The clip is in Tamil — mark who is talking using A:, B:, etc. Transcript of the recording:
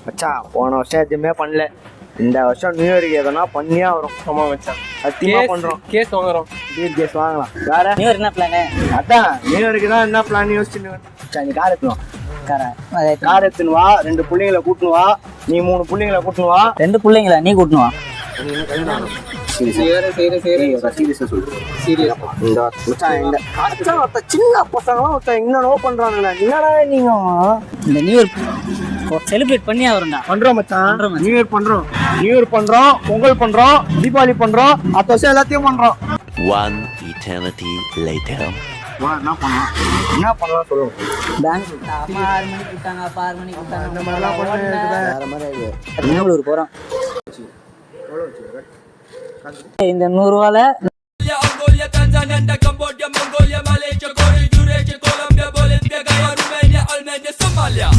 A: மச்சான் போன வருஷம் எதுவுமே பண்ணல. இந்த வருஷம் நியூ இயருக்கு எதனா பண்ணியா வரும்.
B: ஆமா மச்சான்,
A: சத்தியமா பண்றோம்.
B: கேஸ் வாங்குறோம்.
A: பீர் கேஸ் வாங்கலாம். வேற
C: நியூ இயர் என்ன பிளானு?
A: அதான் நியூ இயருக்கு தான் என்ன பிளான் யோசிச்சுன்னு. மச்சான் நீ கார் எடுத்துனுவா. கார் எடுத்துன்னு வா. 2 பிள்ளைங்களை கூட்டுன்னு வா. நீ 3 பிள்ளைங்களை கூட்டுன்னு வா.
C: 2 பிள்ளைங்களா? நீ கூட்டணுவா?
A: சின்ன பசங்களாம் என்னென்னவோ பண்றாங்கண்ணா. என்னடா நீங்க
C: இந்த நியூ இயர் செலிப்ரேட் பண்ணியா வரும்டா.
A: பண்றோம் மச்சான். நியூ இயர் பண்றோம். நியூ இயர் பண்றோம், பொங்கல் பண்றோம், தீபாவளி பண்றோம், அடுத்த வருஷம் எல்லாத்தையும் பண்றோம்.
D: One eternity later.
A: என்ன பண்ணலாம் சொல்லுங்க.
C: பேங்க் 6 மணிக்கு விட்டாங்க, 6 மணிக்கு விட்டாங்க.
A: இந்த மாதிரிலாம் பண்ண வேற மாதிரி
C: பெங்களூர் போறோம். இந்த 100 ரூபால
E: Mongolia, Tanzania, Cambodia, Mongolia, Malaysia, Korea, Eurasia, Colombia, Bolivia, Guyana, Romania, Armenia, Somalia.